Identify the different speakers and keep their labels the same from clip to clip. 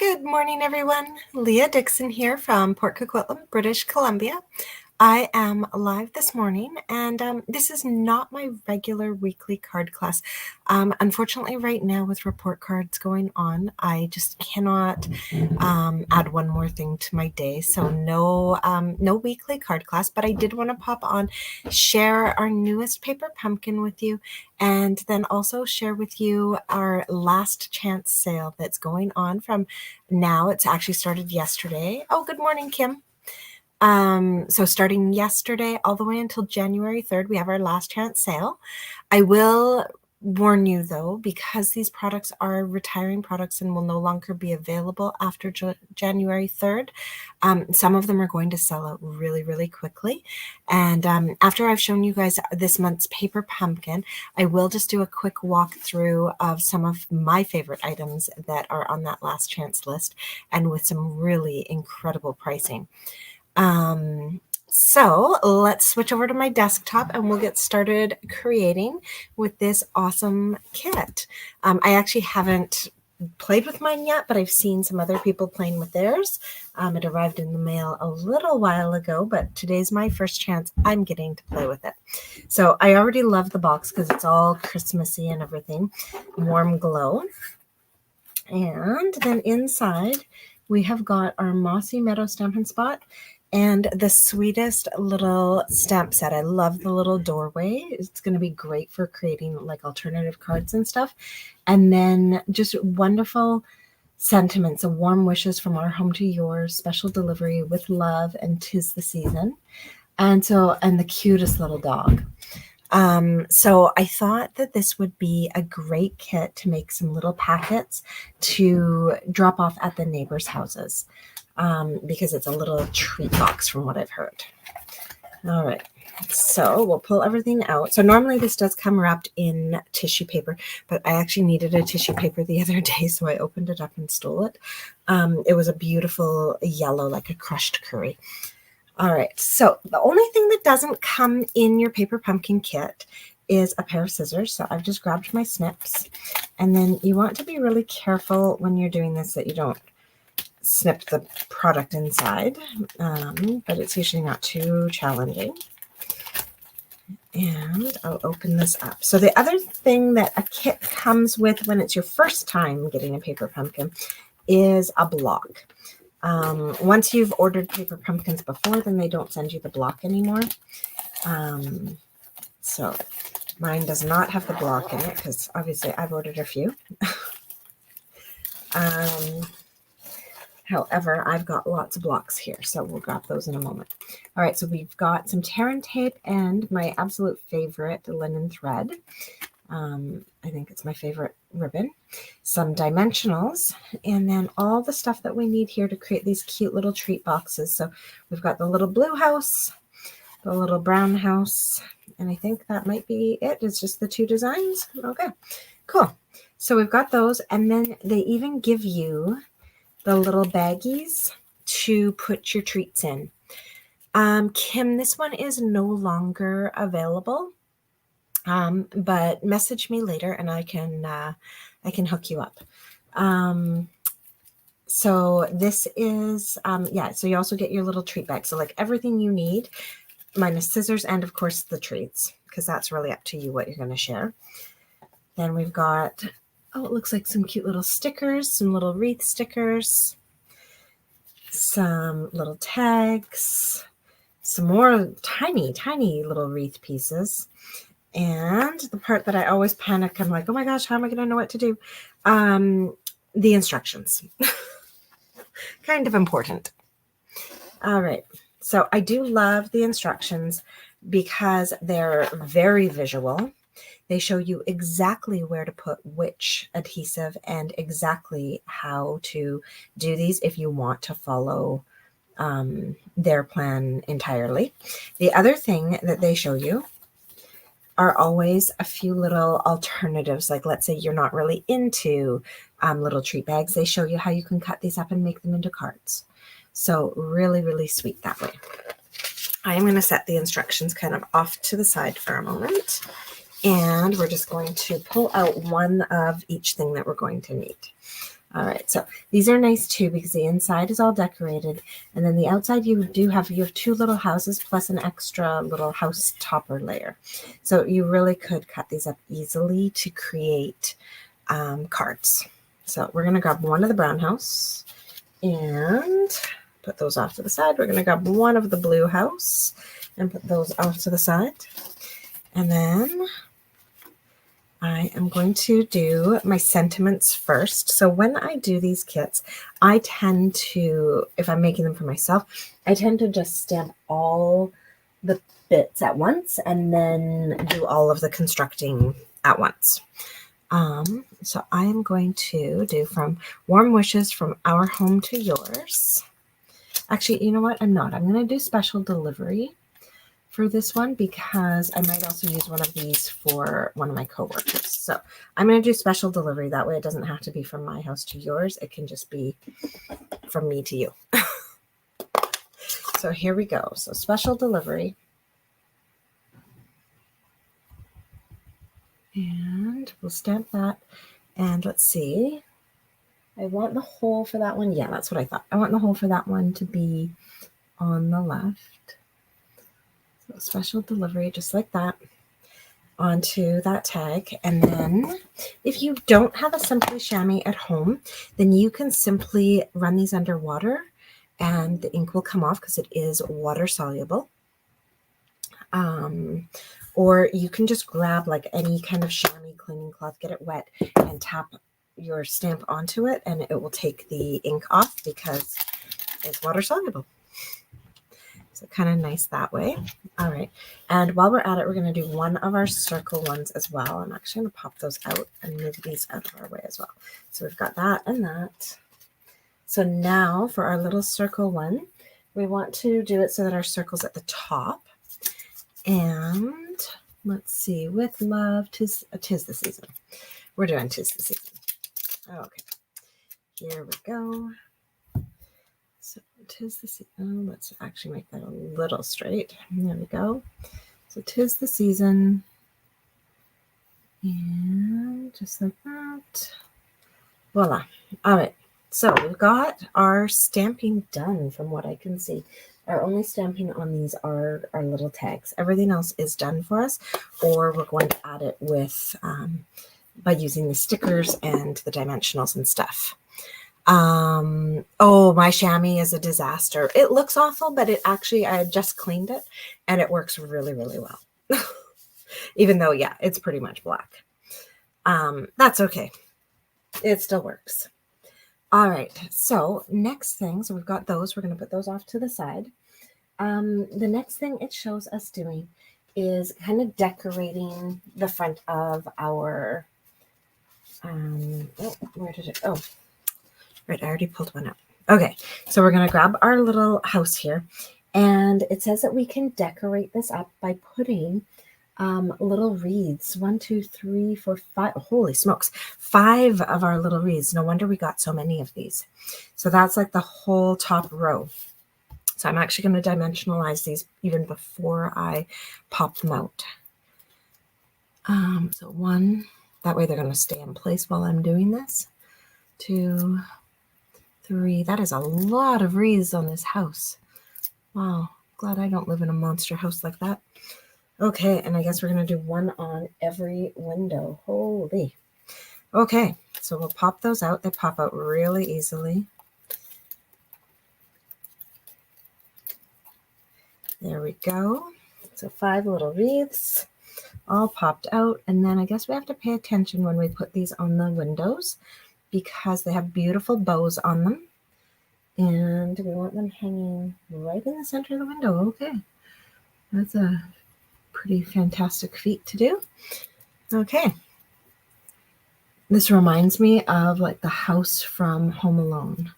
Speaker 1: Good morning, everyone. Leah Dixon here from Port Coquitlam, British Columbia. I am live this morning, and this is not my regular weekly card class. Unfortunately, right now with report cards going on, I just cannot add one more thing to my day. So no weekly card class, but I did want to pop on, share our newest paper pumpkin with you, and then also share with you our last chance sale that's going on from now. It's actually started yesterday. Oh, good morning, Kim. So starting yesterday all the way until January 3rd, we have our last chance sale. I will warn you though, because these products are retiring products and will no longer be available after January 3rd, some of them are going to sell out really, really quickly. And after I've shown you guys this month's paper pumpkin, I will just do a quick walkthrough of some of my favorite items that are on that last chance list, and with some really incredible pricing. So let's switch over to my desktop and we'll get started creating with this awesome kit. I actually haven't played with mine yet, but I've seen some other people playing with theirs. It arrived in the mail a little while ago, but today's my first chance I'm getting to play with it. So I already love the box because it's all Christmassy and everything, warm glow. And then inside we have got our Mossy Meadow Stampin' Spot and the sweetest little stamp set. I love the little doorway. It's going to be great for creating like alternative cards and stuff. And then just wonderful sentiments and warm wishes from our home to yours, special delivery with love, and 'tis the season. And the cutest little dog. So I thought that this would be a great kit to make some little packets to drop off at the neighbors' houses, because it's a little treat box from what I've heard. All right, so we'll pull everything out. So normally this does come wrapped in tissue paper, but I actually needed a tissue paper the other day, so I opened it up and stole it. It was a beautiful yellow, like a crushed curry. All right, so the only thing that doesn't come in your paper pumpkin kit is a pair of scissors. So I've just grabbed my snips, and then you want to be really careful when you're doing this that you don't snip the product inside, but it's usually not too challenging. And I'll open this up. So the other thing that a kit comes with when it's your first time getting a paper pumpkin is a block. Once you've ordered paper pumpkins before, then they don't send you the block anymore. So mine does not have the block in it because obviously I've ordered a few. However, I've got lots of blocks here, so we'll grab those in a moment. All right, so we've got some tear and tape and my absolute favorite linen thread. I think it's my favorite ribbon, some dimensionals, and then all the stuff that we need here to create these cute little treat boxes. So we've got the little blue house, the little brown house, and I think that might be it. It's just the two designs. Okay, cool. So we've got those, and then they even give you the little baggies to put your treats in. Kim, this one is no longer available. But message me later and I can hook you up. So this is, so you also get your little treat bag. So like everything you need, minus scissors and of course the treats, because that's really up to you what you're going to share. Then we've got, it looks like some cute little stickers, some little wreath stickers, some little tags, some more tiny, tiny little wreath pieces. And the part that I always panic, I'm like, oh my gosh, how am I going to know what to do? The instructions. Kind of important. All right. So I do love the instructions because they're very visual. They show you exactly where to put which adhesive and exactly how to do these if you want to follow their plan entirely. The other thing that they show you are always a few little alternatives. Like let's say you're not really into little treat bags. They show you how you can cut these up and make them into cards. So really, really sweet that way. I am going to set the instructions kind of off to the side for a moment. And we're just going to pull out one of each thing that we're going to need. All right, so these are nice too because the inside is all decorated, and then the outside you have two little houses plus an extra little house topper layer. So you really could cut these up easily to create cards. So we're going to grab one of the brown house and put those off to the side. We're going to grab one of the blue house and put those off to the side. And then I am going to do my sentiments first. So when I do these kits, I tend to, if I'm making them for myself, I tend to just stamp all the bits at once and then do all of the constructing at once. So I am going to do from Warm Wishes from Our Home to Yours. Actually, you know what? I'm not. I'm going to do special delivery for this one because I might also use one of these for one of my coworkers. So I'm going to do special delivery. That way it doesn't have to be from my house to yours. It can just be from me to you. So here we go. So special delivery. And we'll stamp that. And let's see. I want the hole for that one. Yeah, that's what I thought. I want the hole for that one to be on the left. So special delivery, just like that, onto that tag. And then if you don't have a Simply Chamois at home, then you can simply run these under water and the ink will come off because it is water soluble. Or you can just grab like any kind of chamois cleaning cloth, get it wet, and tap your stamp onto it, and it will take the ink off because it's water soluble. So kind of nice that way. All right. And while we're at it, we're going to do one of our circle ones as well. I'm actually going to pop those out and move these out of our way as well. So we've got that and that. So now for our little circle one, we want to do it so that our circle's at the top. And let's see, with love, tis the season. We're doing tis the season. Okay. Here we go. So tis the season. Let's actually make that a little straight. There we go. So tis the season. And just like that. Voila. All right. So we've got our stamping done from what I can see. Our only stamping on these are our little tags. Everything else is done for us, or we're going to add it with by using the stickers and the dimensionals and stuff. Oh, my chamois is a disaster. It looks awful, but it actually, I just cleaned it and it works really, really well. Even though, yeah, it's pretty much black. That's okay. It still works. All right. So next thing, so we've got those, we're going to put those off to the side. The next thing it shows us doing is kind of decorating the front of our, where did it, oh, right, I already pulled one out. Okay, so we're going to grab our little house here, and it says that we can decorate this up by putting little wreaths. 1, 2, 3, 4, 5. Holy smokes, 5 of our little wreaths. No wonder we got so many of these. So that's like the whole top row. So I'm actually going to dimensionalize these even before I pop them out. So 1, that way they're going to stay in place while I'm doing this. 2, 3. That is a lot of wreaths on this house. Wow, glad I don't live in a monster house like that. Okay, and I guess we're going to do 1 on every window. Holy. Okay, so we'll pop those out. They pop out really easily. There we go. So 5 little wreaths all popped out. And then I guess we have to pay attention when we put these on the windows because they have beautiful bows on them. And we want them hanging right in the center of the window. Okay, that's a pretty fantastic feat to do. Okay. This reminds me of like the house from Home Alone.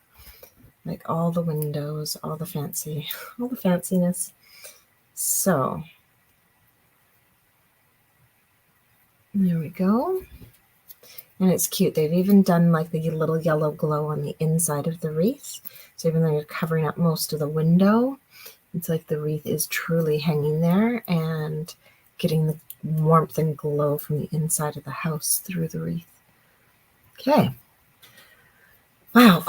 Speaker 1: Like all the windows, all the fanciness. So there we go. And it's cute. They've even done like the little yellow glow on the inside of the wreath. So even though you're covering up most of the window, it's like the wreath is truly hanging there and getting warmth and glow from the inside of the house through the wreath. Okay. Wow.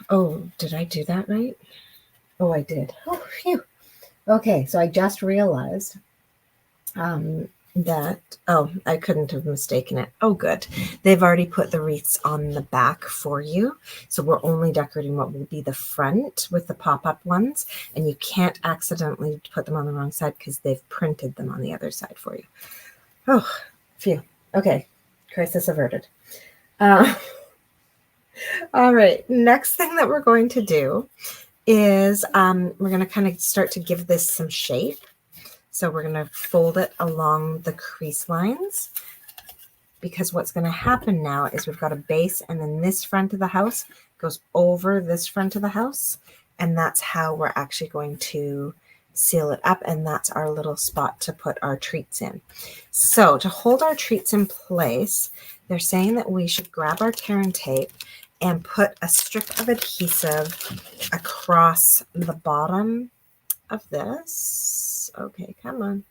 Speaker 1: Oh, did I do that right? Oh, I did. Oh, phew. Okay, so I just realized that, I couldn't have mistaken it. Oh, good. They've already put the wreaths on the back for you. So we're only decorating what will be the front with the pop-up ones. And you can't accidentally put them on the wrong side because they've printed them on the other side for you. Oh, phew. Okay, crisis averted. All right, next thing that we're going to do is we're going to kind of start to give this some shape. So we're going to fold it along the crease lines, because what's going to happen now is we've got a base, and then this front of the house goes over this front of the house, and that's how we're actually going to seal it up, and that's our little spot to put our treats in. So to hold our treats in place, they're saying that we should grab our tear and tape and put a strip of adhesive across the bottom of this. Okay, come on.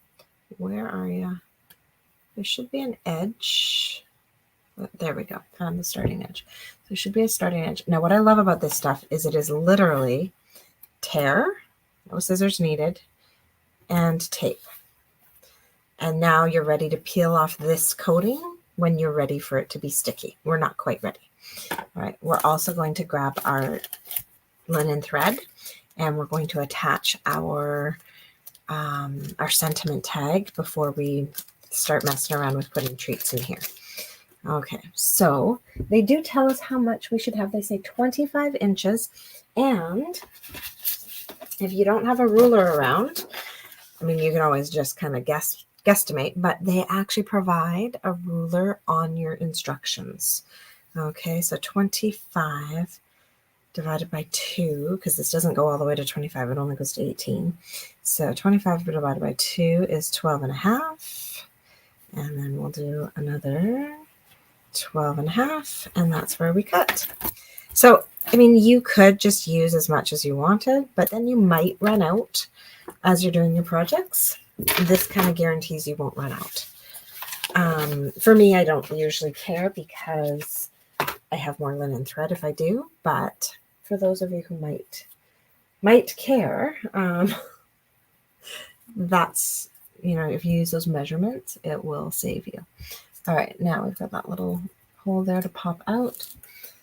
Speaker 1: Where are you? There should be an edge. There we go. Found the starting edge. So there should be a starting edge. Now, what I love about this stuff is it is literally tear, no scissors needed, and tape. And now you're ready to peel off this coating when you're ready for it to be sticky. We're not quite ready. All right, we're also going to grab our linen thread, and we're going to attach our sentiment tag before we start messing around with putting treats in here. Okay, so they do tell us how much we should have. They say 25 inches. And if you don't have a ruler around, I mean, you can always just kind of guesstimate, but they actually provide a ruler on your instructions. Okay, so 25 divided by 2, because this doesn't go all the way to 25, it only goes to 18. So 25 divided by 2 is 12 and a half. And then we'll do another 12 and a half, and that's where we cut. So, I mean, you could just use as much as you wanted, but then you might run out as you're doing your projects. This kind of guarantees you won't run out. For me, I don't usually care because I have more linen thread if I do, but for those of you who might care, that's, if you use those measurements, it will save you. All right, now we've got that little hole there to pop out.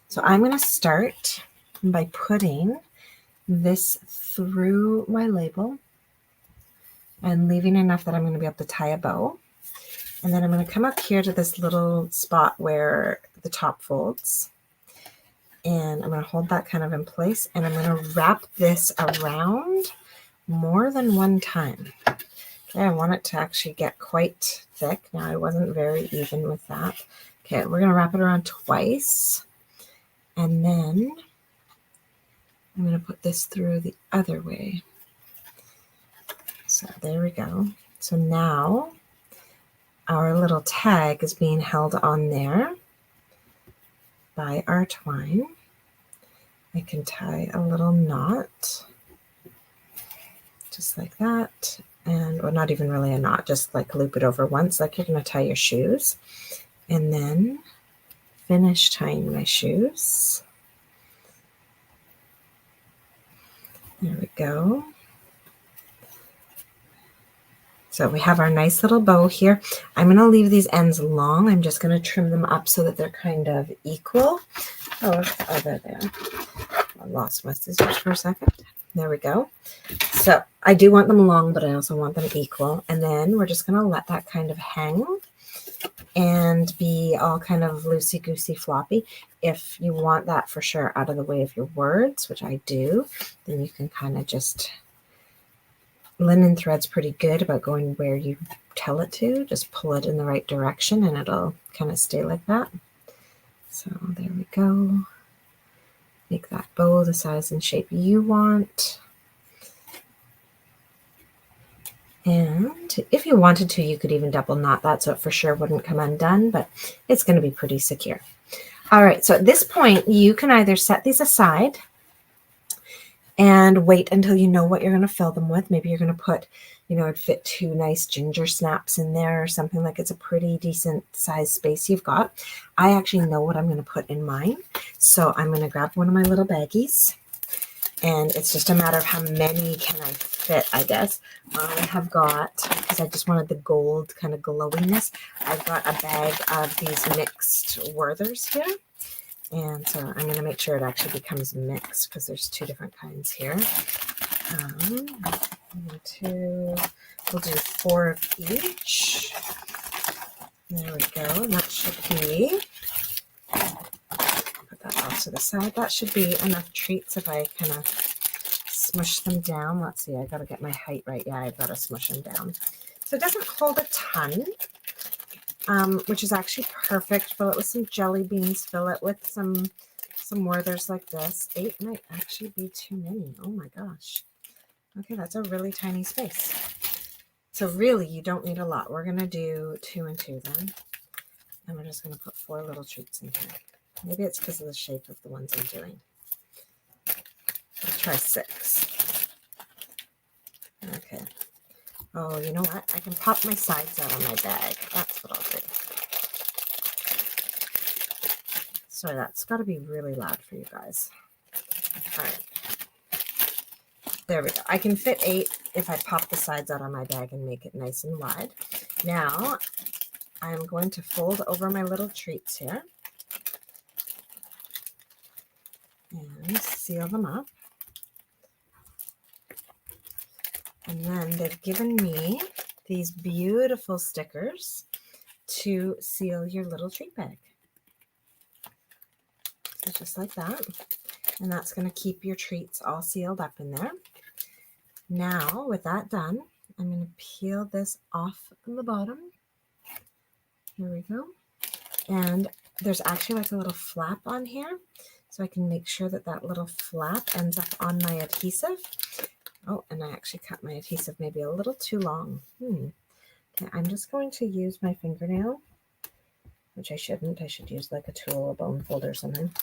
Speaker 1: So I'm going to start by putting this through my label and leaving enough that I'm going to be able to tie a bow. And then I'm going to come up here to this little spot where the top folds. And I'm going to hold that kind of in place. And I'm going to wrap this around more than one time. Okay, I want it to actually get quite thick. Now, I wasn't very even with that. Okay, we're going to wrap it around twice. And then I'm going to put this through the other way. So there we go. So now our little tag is being held on there by our twine. I can tie a little knot just like that. And, well, not even really a knot, just like loop it over once, like you're going to tie your shoes. And then finish tying my shoes. There we go. So we have our nice little bow here. I'm going to leave these ends long. I'm just going to trim them up so that they're kind of equal. Oh, they're there. I lost my scissors for a second. There we go. So I do want them long, but I also want them equal. And then we're just going to let that kind of hang and be all kind of loosey-goosey floppy. If you want that for sure out of the way of your words, which I do, then you can kind of just... Linen thread's pretty good about going where you tell it to. Just pull it in the right direction and it'll kind of stay like that. So there we go. Make that bow the size and shape you want. And if you wanted to, you could even double knot that so it for sure wouldn't come undone, but it's going to be pretty secure. All right, so at this point, you can either set these aside and wait until you know what you're going to fill them with. Maybe you're going to put, it'd fit 2 nice ginger snaps in there or something, like it's a pretty decent size space you've got. I actually know what I'm going to put in mine. So I'm going to grab one of my little baggies, and it's just a matter of how many can I fit, I guess. I have got, because I just wanted the gold kind of glowiness, I've got a bag of these mixed Werthers here. And so I'm going to make sure it actually becomes mixed, because there's 2 different kinds here. We'll do 4 of each. There we go. And that should be, put that off to the side. That should be enough treats if I kind of smush them down. Let's see, I got to get my height right. Yeah, I've got to smush them down. So it doesn't hold a ton. Which is actually perfect. Fill it with some jelly beans. Fill it with some Werthers like this. 8 might actually be too many. Oh my gosh. Okay, that's a really tiny space. So really, you don't need a lot. We're going to do 2 and 2 then. And we're just going to put 4 little treats in here. Maybe it's because of the shape of the ones I'm doing. I'll try 6. Okay. Oh, you know what? I can pop my sides out on my bag. That's what I'll do. Sorry, that's got to be really loud for you guys. All right. There we go. I can fit 8 if I pop the sides out on my bag and make it nice and wide. Now, I'm going to fold over my little treats here and seal them up. And then they've given me these beautiful stickers to seal your little treat bag. So just like that. And that's going to keep your treats all sealed up in there. Now, with that done, I'm going to peel this off the bottom. Here we go. And there's actually like a little flap on here. So I can make sure that that little flap ends up on my adhesive. Oh, and I actually cut my adhesive maybe a little too long. Okay, I'm just going to use my fingernail, which I shouldn't. I should use like a tool, a bone folder or something.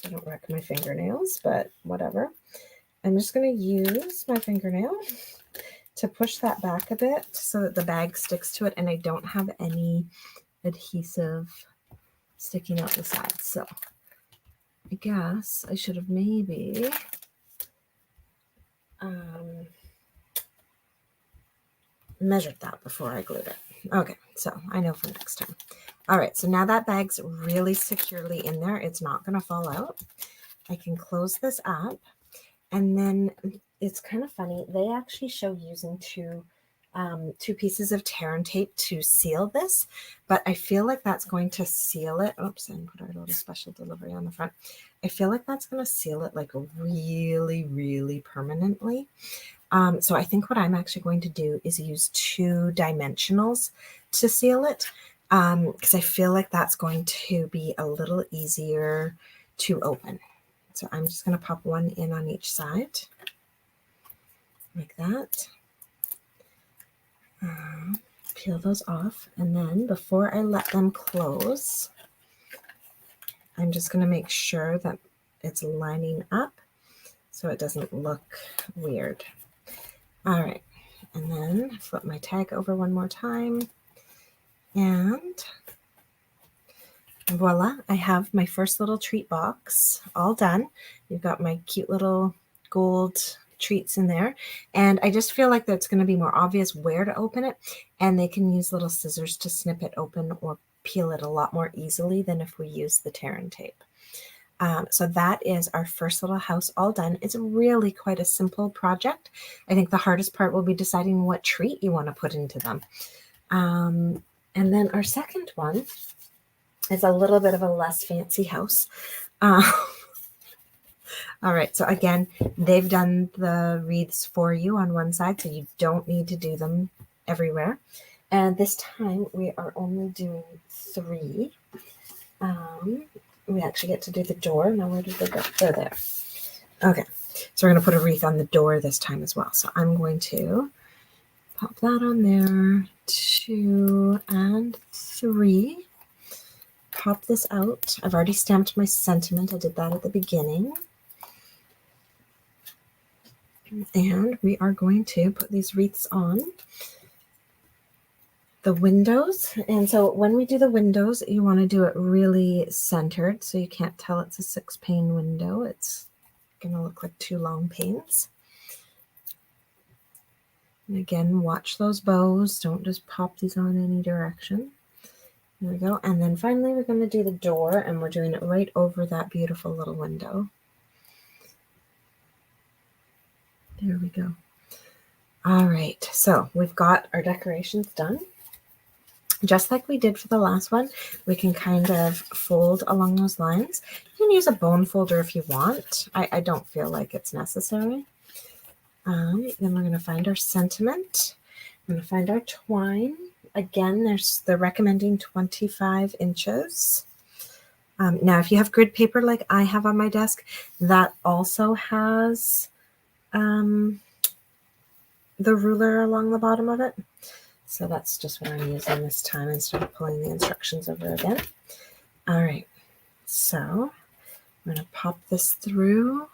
Speaker 1: I don't wreck my fingernails, but whatever. I'm just going to use my fingernail to push that back a bit so that the bag sticks to it and I don't have any adhesive sticking out the sides. So I guess I should have maybe measured that before I glued it. Okay, so I know for next time. All right, so now that bag's really securely in there, it's not going to fall out. I can close this up, and then it's kind of funny. They actually show using two pieces of tear and tape to seal this, but I feel like that's going to seal it. Oops, and put our little special delivery on the front. I feel like that's going to seal it like really, really permanently. So I think what I'm actually going to do is use 2 dimensionals to seal it, because I feel like that's going to be a little easier to open. So I'm just going to pop one in on each side, like that. Peel those off, and then before I let them close, I'm just going to make sure that it's lining up so it doesn't look weird. All right, and then flip my tag over one more time, and voila, I have my first little treat box all done. You've got my cute little gold treats in there, and I just feel like that's going to be more obvious where to open it, and they can use little scissors to snip it open or peel it a lot more easily than if we use the tear and tape. So that is our first little house all done. It's really quite a simple project. I think the hardest part will be deciding what treat you want to put into them. And then our second one is a little bit of a less fancy house. All right, so again, they've done the wreaths for you on one side, so you don't need to do them everywhere. And this time we are only doing 3. We actually get to do the door. Now, where did they go? They're there. Okay, so we're going to put a wreath on the door this time as well. So I'm going to pop that on there. 2 and 3. Pop this out. I've already stamped my sentiment. I did that at the beginning. And we are going to put these wreaths on the windows. And so when we do the windows, you want to do it really centered so you can't tell it's a 6-pane window. It's going to look like 2 long panes. And again, watch those bows. Don't just pop these on any direction. There we go. And then finally, we're going to do the door, and we're doing it right over that beautiful little window. There we go. All right, so we've got our decorations done. Just like we did for the last one, we can kind of fold along those lines. You can use a bone folder if you want. I don't feel like it's necessary. Then we're going to find our sentiment. I'm going to find our twine. Again, they're recommending 25 inches. Now, if you have grid paper like I have on my desk, that also has the ruler along the bottom of it. So that's just what I'm using this time instead of pulling the instructions over again. All right, so I'm going to pop this through.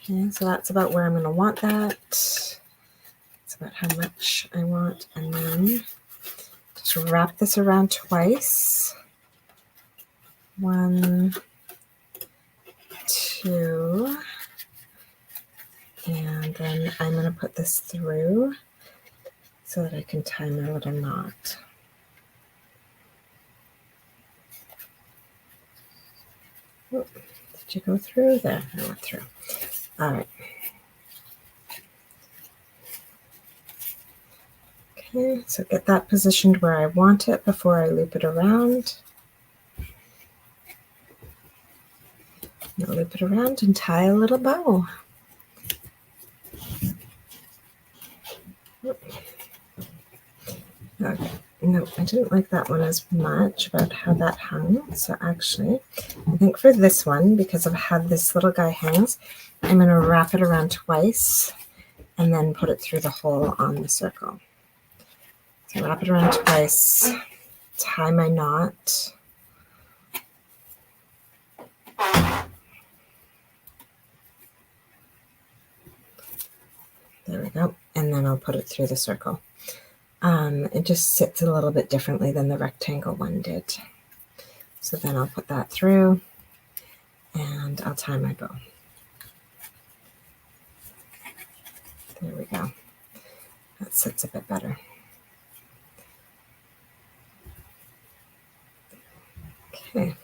Speaker 1: Okay, so that's about where I'm going to want that. It's about how much I want. And then just wrap this around twice. 1, 2, and then I'm going to put this through so that I can tie my little knot. Oh, did you go through? There, I went through. All right. Okay, so get that positioned where I want it before I loop it around. I'll loop it around and tie a little bow. Okay. No, I didn't like that one as much about how that hung. So actually, I think for this one, because of how this little guy hangs, I'm going to wrap it around twice and then put it through the hole on the circle. So wrap it around twice, tie my knot. There we go. And then I'll put it through the circle. It just sits a little bit differently than the rectangle one did. So then I'll put that through and I'll tie my bow. There we go. That sits a bit better. Okay.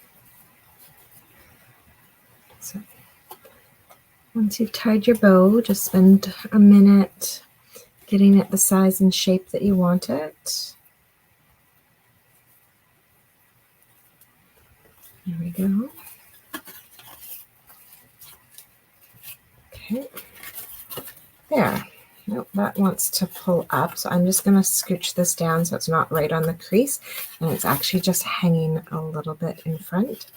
Speaker 1: So once you've tied your bow, just spend a minute getting it the size and shape that you want it. There we go. Okay. There. Nope, that wants to pull up. So I'm just going to scooch this down so it's not right on the crease. And it's actually just hanging a little bit in front.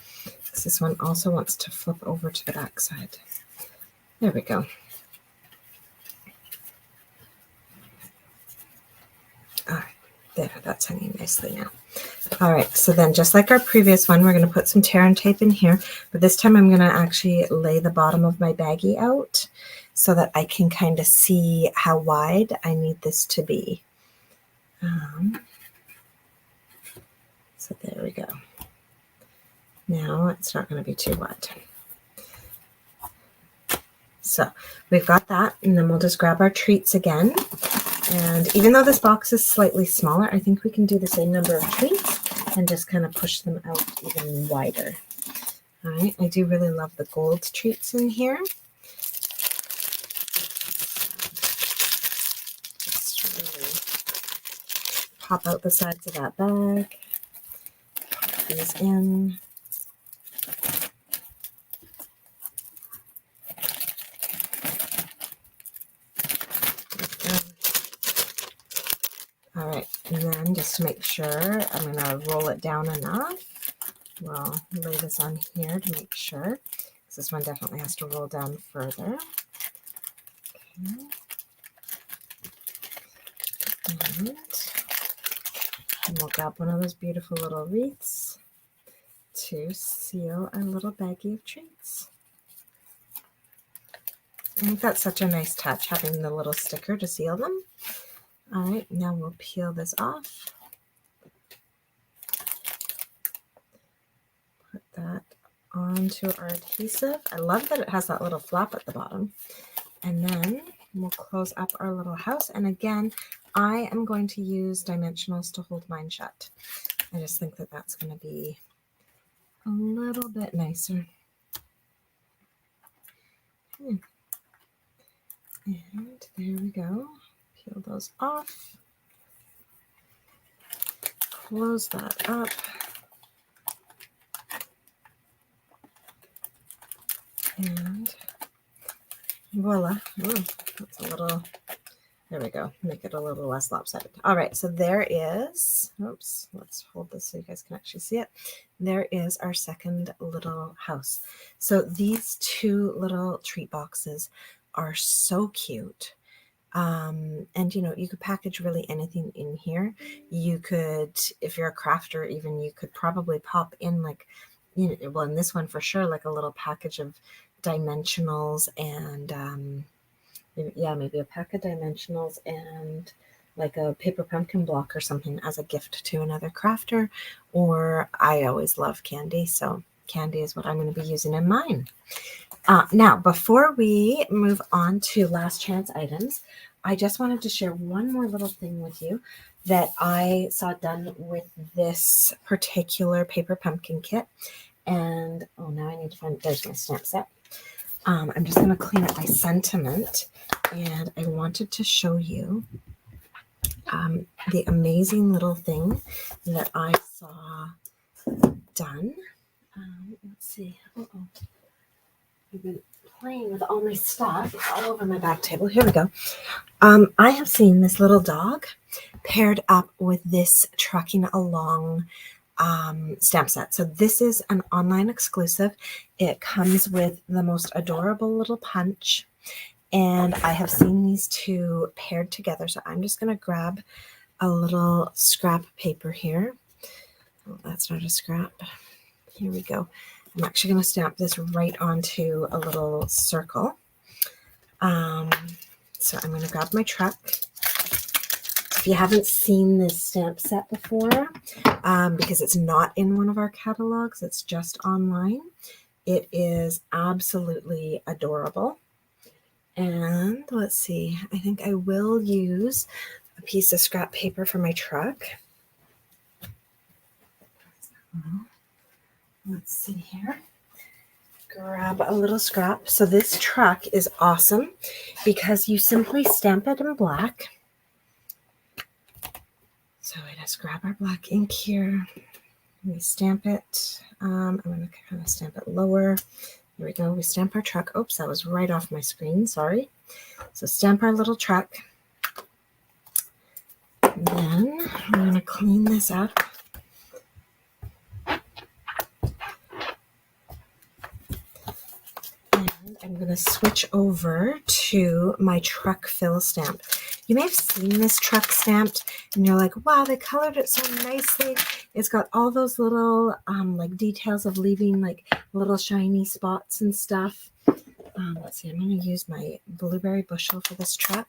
Speaker 1: This one also wants to flip over to the back side. There we go. All right, there, that's hanging nicely now. All right, so then just like our previous one, we're going to put some tear and tape in here, but this time I'm going to actually lay the bottom of my baggie out so that I can kind of see how wide I need this to be. So there we go. Now it's not going to be too wide. So we've got that, and then we'll just grab our treats again. And even though this box is slightly smaller, I think we can do the same number of treats and just kind of push them out even wider. All right, I do really love the gold treats in here. Just really pop out the sides of that bag, pop these in. All right, and then just to make sure, I'm going to roll it down enough. We'll lay this on here to make sure, because this one definitely has to roll down further. Okay. And we'll grab one of those beautiful little wreaths to seal our little baggie of treats. I think that's such a nice touch, having the little sticker to seal them. All right, now we'll peel this off. Put that onto our adhesive. I love that it has that little flap at the bottom. And then we'll close up our little house. And again, I am going to use dimensionals to hold mine shut. I just think that that's going to be a little bit nicer. And there we go. Peel those off. Close that up. And voila. Ooh, that's a little, there we go. Make it a little less lopsided. All right, so there is, oops, let's hold this so you guys can actually see it. There is our second little house. So these two little treat boxes are so cute. And you know, you could package really anything in here. You could, if you're a crafter, even you could probably pop in like, you know, well, in this one for sure, like a little package of dimensionals and maybe a pack of dimensionals and like a paper pumpkin block or something as a gift to another crafter. Or I always love candy, so candy is what I'm going to be using in mine. Now, before we move on to last chance items, I just wanted to share one more little thing with you that I saw done with this particular paper pumpkin kit. And oh, now I need to find, there's my stamp set. I'm just going to clean up my sentiment, and I wanted to show you the amazing little thing that I saw done. Let's see. I've been playing with all my stuff. It's all over my back table. Here we go. I have seen this little dog paired up with this Trucking Along stamp set. So this is an online exclusive. It comes with the most adorable little punch, and I have seen these two paired together. So I'm just going to grab a little scrap paper here. Oh, that's not a scrap. Here we go. I'm actually going to stamp this right onto a little circle. So I'm going to grab my truck. If you haven't seen this stamp set before, because it's not in one of our catalogs, it's just online, it is absolutely adorable. And let's see, I think I will use a piece of scrap paper for my truck. Let's see here. Grab a little scrap. So this truck is awesome because you simply stamp it in black. So I just grab our black ink here. We stamp it. I'm going to kind of stamp it lower. Here we go. We stamp our truck. Oops, that was right off my screen. Sorry. So stamp our little truck. And then I'm going to clean this up. I'm going to switch over to my truck fill stamp. You may have seen this truck stamped and you're like, wow, they colored it so nicely. It's got all those little like details of leaving like little shiny spots and stuff. Let's see, I'm going to use my blueberry bushel for this truck.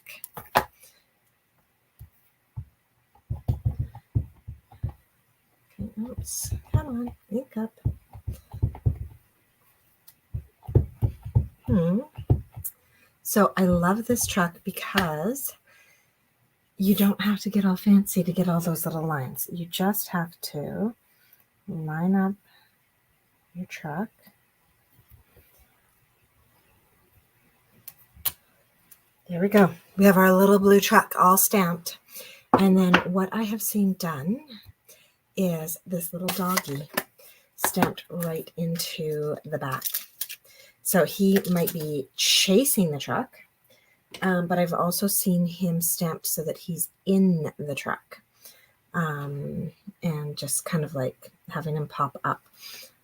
Speaker 1: Okay, oops, come on, ink up. So I love this truck because you don't have to get all fancy to get all those little lines. You just have to line up your truck. There we go. We have our little blue truck all stamped. And then what I have seen done is this little doggy stamped right into the back. So he might be chasing the truck, but I've also seen him stamped so that he's in the truck, and just kind of like having him pop up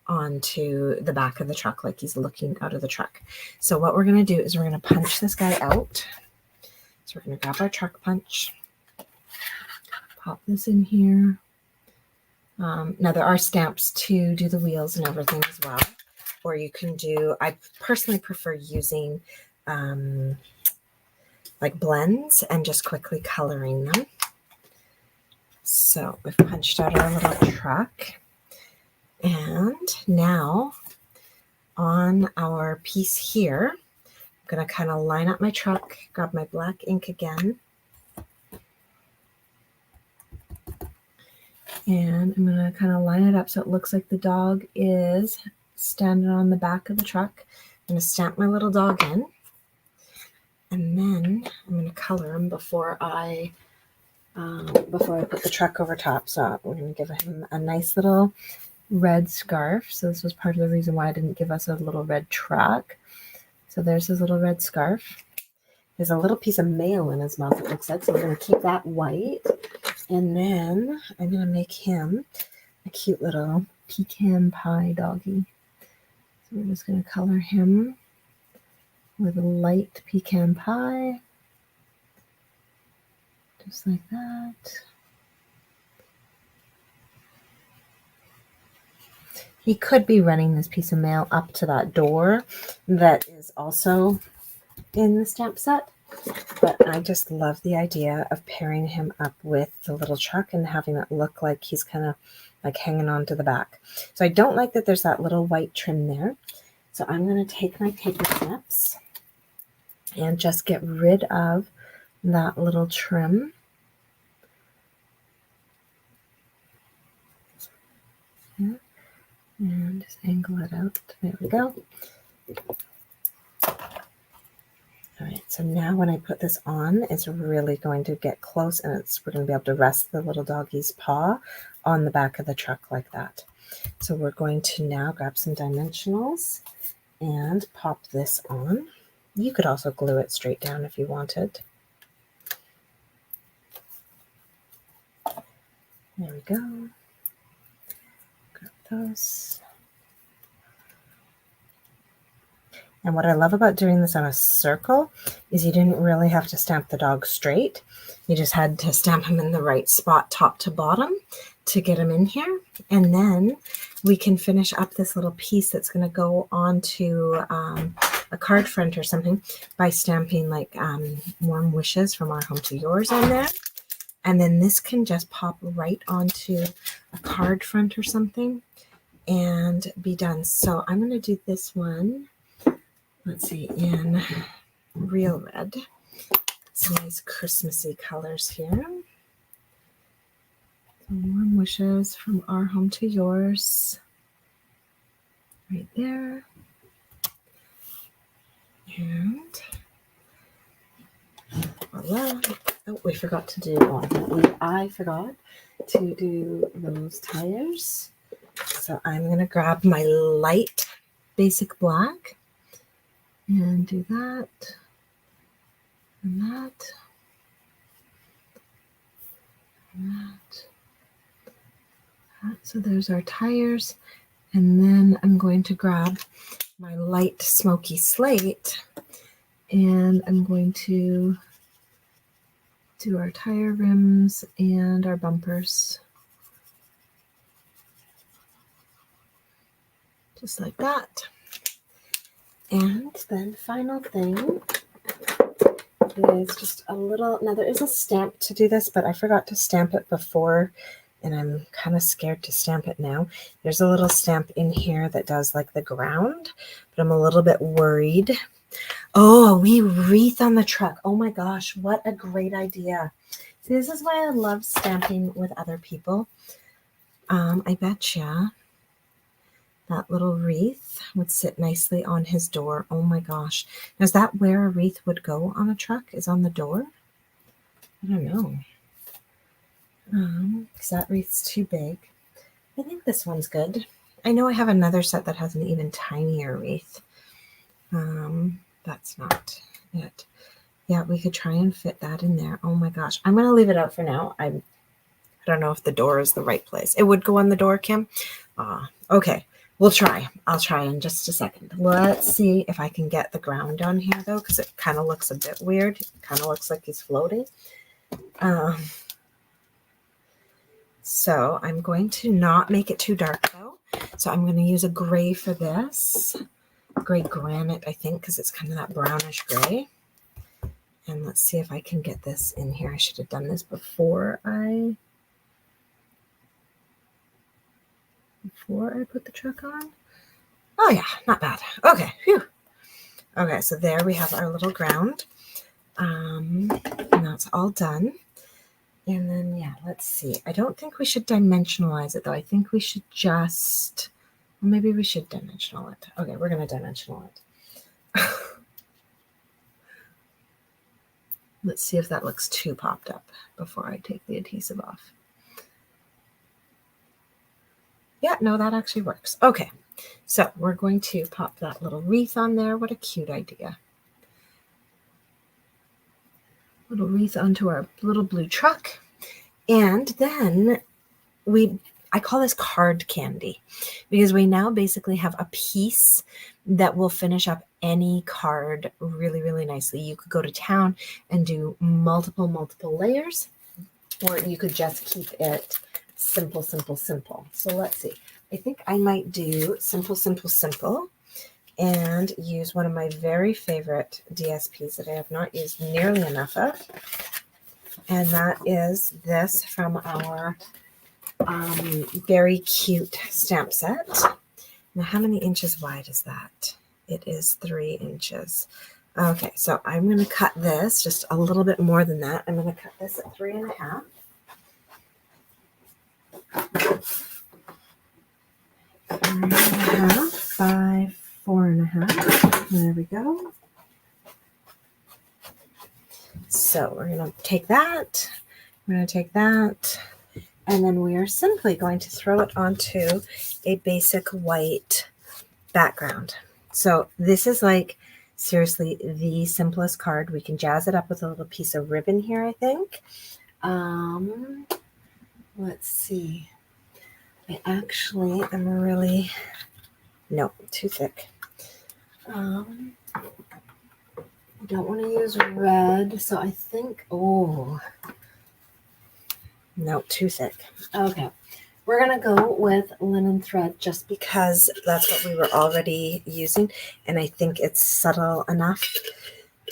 Speaker 1: onto the back of the truck like he's looking out of the truck. So what we're going to do is we're going to punch this guy out. So we're going to grab our truck punch, pop this in here. Now there are stamps to do the wheels and everything as well. Or you can do, I personally prefer using like blends and just quickly coloring them. So we've punched out our little truck. And now on our piece here, I'm going to kind of line up my truck, grab my black ink again. And I'm going to kind of line it up so it looks like the dog is standing on the back of the truck. I'm going to stamp my little dog in. And then I'm going to color him before I put the truck over top. So we're going to give him a nice little red scarf. So this was part of the reason why I didn't give us a little red truck. So there's his little red scarf. There's a little piece of mail in his mouth, it looks like. So we're going to keep that white. And then I'm going to make him a cute little pecan pie doggy. So we're just going to color him with a light pecan pie. Just like that. He could be running this piece of mail up to that door that is also in the stamp set. But I just love the idea of pairing him up with the little truck and having it look like he's kind of like hanging on to the back. So I don't like that there's that little white trim there. So I'm going to take my paper clips and just get rid of that little trim. Yeah. And just angle it out. There we go. All right, so now when I put this on, it's really going to get close, and we're going to be able to rest the little doggy's paw on the back of the truck like that. So we're going to now grab some dimensionals and pop this on. You could also glue it straight down if you wanted. There we go. Grab those. And what I love about doing this on a circle is you didn't really have to stamp the dog straight. You just had to stamp him in the right spot, top to bottom, to get him in here. And then we can finish up this little piece that's going to go onto a card front or something by stamping like warm wishes from Our Home to Yours on there. And then this can just pop right onto a card front or something and be done. So I'm going to do this one. Let's see, in real red. Some nice Christmassy colors here. Some warm wishes from Our Home to Yours. Right there. And voila. Oh, we forgot to do, I forgot to do those tires. So I'm going to grab my light basic black. And do that, and that, and that. So there's our tires. And then I'm going to grab my light smoky slate, and I'm going to do our tire rims and our bumpers. Just like that. And then final thing is just a little, now there is a stamp to do this, but I forgot to stamp it before, and I'm kind of scared to stamp it now. There's a little stamp in here that does like the ground, but I'm a little bit worried. Oh, a wee wreath on the truck. Oh my gosh, what a great idea. See, this is why I love stamping with other people. I betcha that little wreath would sit nicely on his door. Oh my gosh. Now, is that where a wreath would go on a truck? Is on the door? I don't know. Because that wreath's too big. I think this one's good. I know I have another set that has an even tinier wreath. That's not it. Yeah, we could try and fit that in there. Oh my gosh. I'm going to leave it out for now. I don't know if the door is the right place. It would go on the door, Kim. Okay. We'll try. I'll try in just a second. Let's see if I can get the ground on here, though, because it kind of looks a bit weird. It kind of looks like he's floating. So I'm going to not make it too dark, though. So I'm going to use a gray for this. gray granite, I think, because it's kind of that brownish gray. And let's see if I can get this in here. I should have done this before I put the truck on. Oh yeah, not bad. Okay, phew. Okay, so there we have our little ground. And that's all done. And then, yeah, let's see. I don't think we should dimensionalize it, though. I think we should just, well, maybe we should dimensional it. Okay, we're going to dimensional it. Let's see if that looks too popped up before I take the adhesive off. Yeah, no, that actually works. Okay, so we're going to pop that little wreath on there. What a cute idea. Little wreath onto our little blue truck. And then I call this card candy because we now basically have a piece that will finish up any card really, really nicely. You could go to town and do multiple layers, or you could just keep it simple. So let's see. I think I might do simple, and use one of my very favorite DSPs that I have not used nearly enough of. And that is this from our very cute stamp set. Now, how many inches wide is that? It is 3 inches. Okay, so I'm going to cut this just a little bit more than that. I'm going to cut this at 3.5. 3.5 by 4.5. There we go. So we're going to take that. We're going to take that. And then we are simply going to throw it onto a basic white background. So this is like seriously the simplest card. We can jazz it up with a little piece of ribbon here, I think. Let's see. I actually am really, no, too thick. I don't want to use red, so I think, oh, no, too thick. Okay, we're going to go with linen thread just because that's what we were already using, and I think it's subtle enough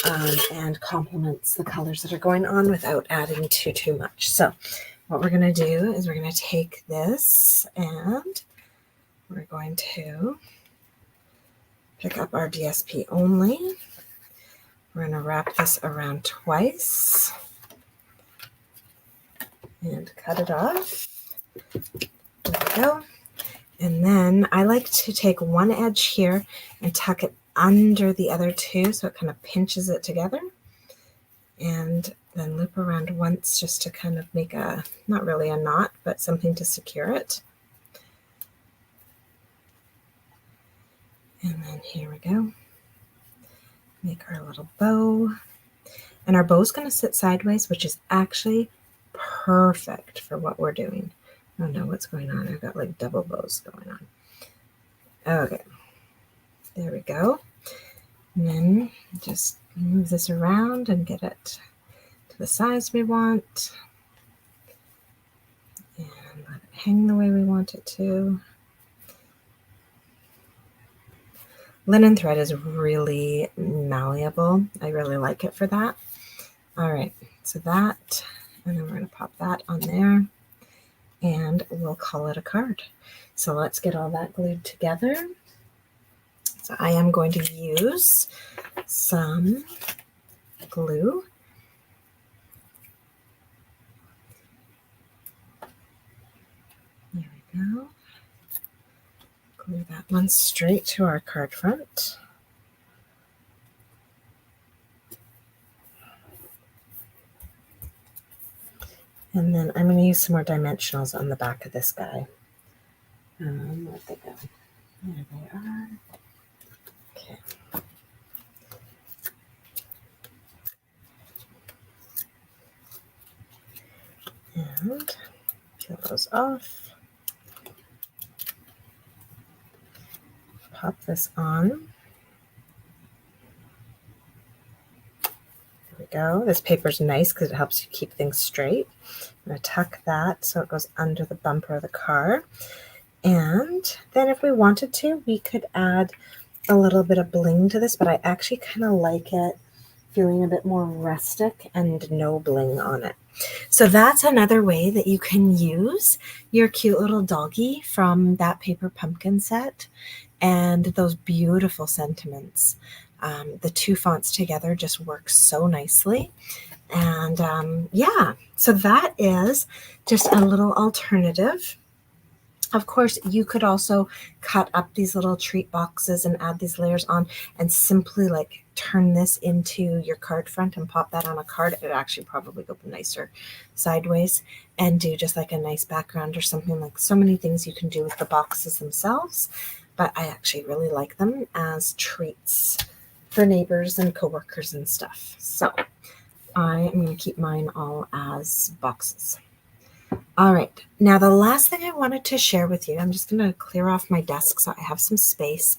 Speaker 1: and complements the colors that are going on without adding too much. So what we're going to do is we're going to take this and we're going to pick up our DSP only. We're going to wrap this around twice and cut it off. There we go. And then I like to take one edge here and tuck it under the other two so it kind of pinches it together. And then loop around once just to kind of make a, not really a knot, but something to secure it. And then here we go. Make our little bow. And our bow is going to sit sideways, which is actually perfect for what we're doing. Oh no, what's going on? I've got like double bows going on. Okay, there we go. And then just move this around and get it to the size we want. And let it hang the way we want it to. Linen thread is really malleable. I really like it for that. All right, so that, and then we're going to pop that on there, and we'll call it a card. So let's get all that glued together. So I am going to use some glue. There we go. Glue that one straight to our card front. And then I'm going to use some more dimensionals on the back of this guy. Where'd they go? There they are. Okay. And peel those off. Pop this on. There we go. This paper's nice because it helps you keep things straight. I'm going to tuck that so it goes under the bumper of the car. And then if we wanted to, we could add a little bit of bling to this, but I actually kind of like it feeling a bit more rustic and no bling on it. So that's another way that you can use your cute little doggy from that paper pumpkin set and those beautiful sentiments. The two fonts together just work so nicely. And yeah, so that is just a little alternative. Of course, you could also cut up these little treat boxes and add these layers on and simply like turn this into your card front and pop that on a card. It would actually probably go nicer sideways and do just like a nice background or something. Like so many things you can do with the boxes themselves, but I actually really like them as treats for neighbors and coworkers and stuff. So I am going to keep mine all as boxes. All right, now the last thing I wanted to share with you, I'm just going to clear off my desk so I have some space,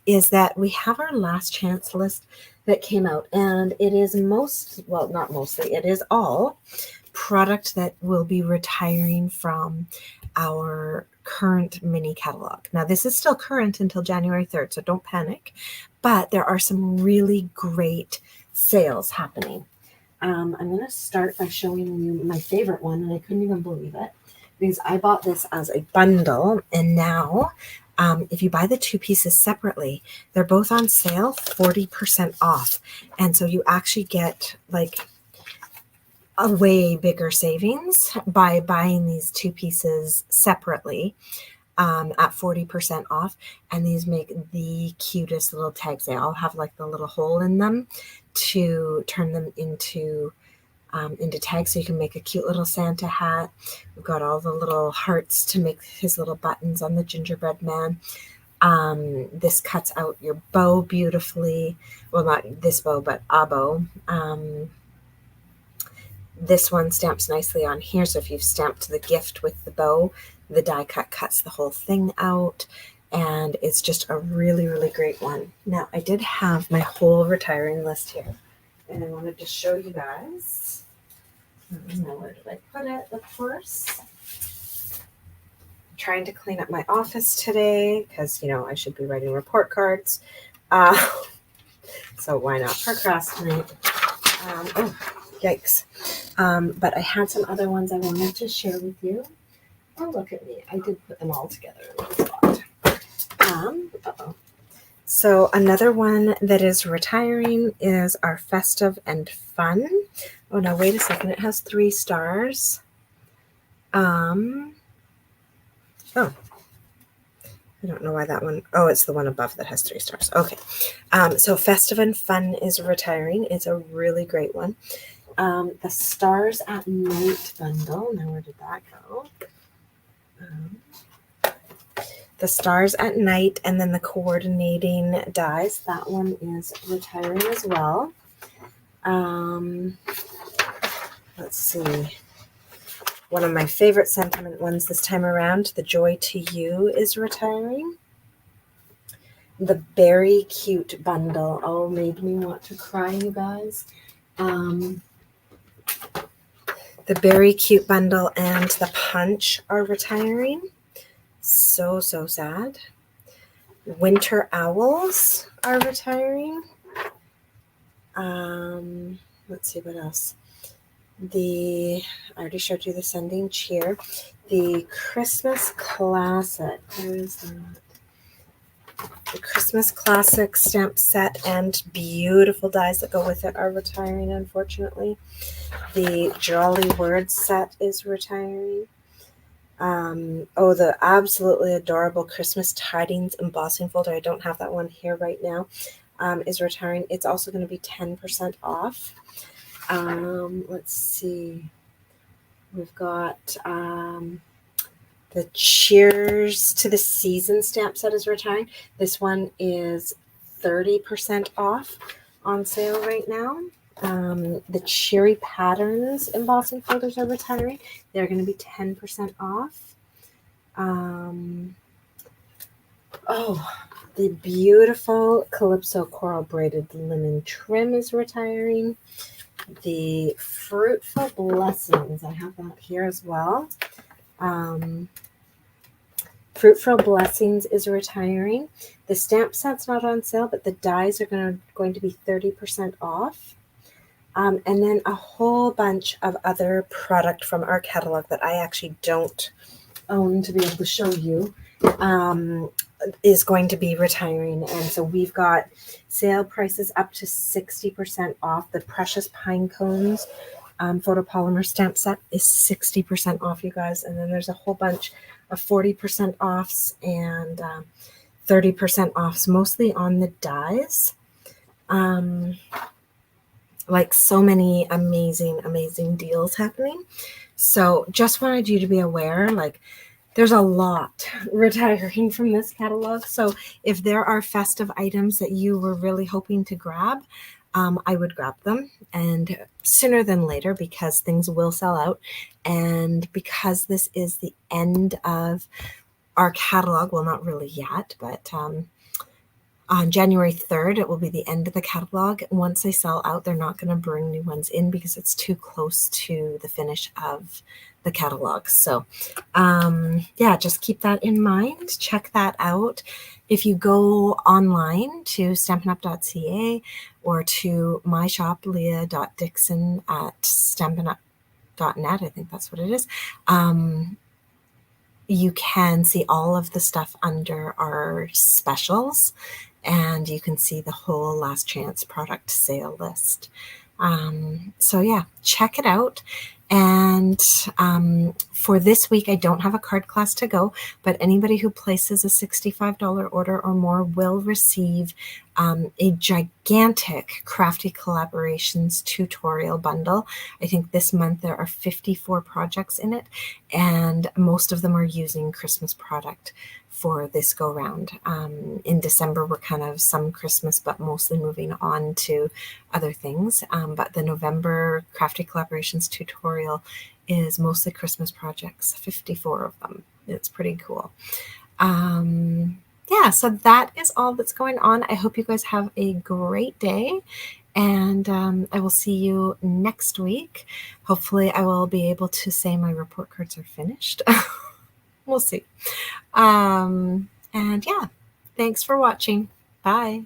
Speaker 1: is that we have our last chance list that came out, and it is not mostly, it is all product that will be retiring from our current mini catalog. Now, this is still current until January 3rd, so don't panic, but there are some really great sales happening. I'm going to start by showing you my favorite one, and I couldn't even believe it because I bought this as a bundle, and now if you buy the two pieces separately, they're both on sale 40% off, and so you actually get like a way bigger savings by buying these two pieces separately at 40% off. And these make the cutest little tags. They all have like the little hole in them to turn them into tags, so you can make a cute little Santa hat. We've got all the little hearts to make his little buttons on the gingerbread man. This cuts out your bow beautifully. Well, not this bow, but a bow. This one stamps nicely on here, so if you've stamped the gift with the bow, the die cut cuts the whole thing out, and it's just a really, really great one. Now, I did have my whole retiring list here, and I wanted to show you guys. Now, where did I put it? Of course. I'm trying to clean up my office today because, I should be writing report cards. So why not procrastinate? Oh, yikes. But I had some other ones I wanted to share with you. Oh, look at me. I did put them all together in one spot. Uh-oh. So another one that is retiring is our Festive and Fun. Oh, now wait a second. It has 3 stars. Oh, I don't know why that one. Oh, it's the one above that has 3 stars. Okay. So Festive and Fun is retiring. It's a really great one. The Stars at Night bundle. Now, where did that go? The Stars at Night and then the coordinating dies. That one is retiring as well. Let's see. One of my favorite sentiment ones this time around, The Joy to You, is retiring. The Berry Cute bundle. Oh, made me want to cry, you guys. The Berry Cute bundle and the Punch are retiring. So sad. Winter Owls are retiring. Let's see what else. I already showed you the Sending Cheer. The Christmas Classic. Where is that? The Christmas Classic stamp set and beautiful dies that go with it are retiring, unfortunately. The Jolly Words set is retiring. The absolutely adorable Christmas Tidings embossing folder. I don't have that one here right now. Is retiring. It's also going to be 10% off. Let's see. We've got the Cheers to the Season stamp set is retiring. This one is 30% off on sale right now. The Cheery Patterns embossing folders are retiring. They're going to be 10% off. The beautiful Calypso Coral Braided Linen Trim is retiring. The Fruitful Blessings, I have that here as well. Fruitful Blessings is retiring. The stamp set's not on sale, but the dies are going to be 30% off. And then a whole bunch of other product from our catalog that I actually don't own to be able to show you is going to be retiring. And so we've got sale prices up to 60% off. The Precious Pine Cones photopolymer stamp set is 60% off, you guys. And then there's a whole bunch of 40% offs and 30% offs, mostly on the dies. Like so many amazing deals happening. So just wanted you to be aware, like there's a lot retiring from this catalog. So if there are festive items that you were really hoping to grab, I would grab them, and sooner than later, because things will sell out. And because this is the end of our catalog, well, not really yet, but on January 3rd, it will be the end of the catalog. Once they sell out, they're not going to bring new ones in because it's too close to the finish of the catalog. So yeah, just keep that in mind. Check that out. If you go online to stampinup.ca or to my shop, leah.dixon at stampinup.net, I think that's what it is, you can see all of the stuff under our specials, and you can see the whole last chance product sale list. So yeah, check it out. And for this week, I don't have a card class to go, but anybody who places a $65 order or more will receive a gigantic Crafty Collaborations tutorial bundle. I think this month there are 54 projects in it, and most of them are using Christmas product for this go round. In December, we're kind of some Christmas, but mostly moving on to other things. But the November Crafty Collaborations tutorial is mostly Christmas projects, 54 of them. It's pretty cool. Yeah, so that is all that's going on. I hope you guys have a great day, and I will see you next week. Hopefully I will be able to say my report cards are finished. We'll see. And yeah, thanks for watching. Bye.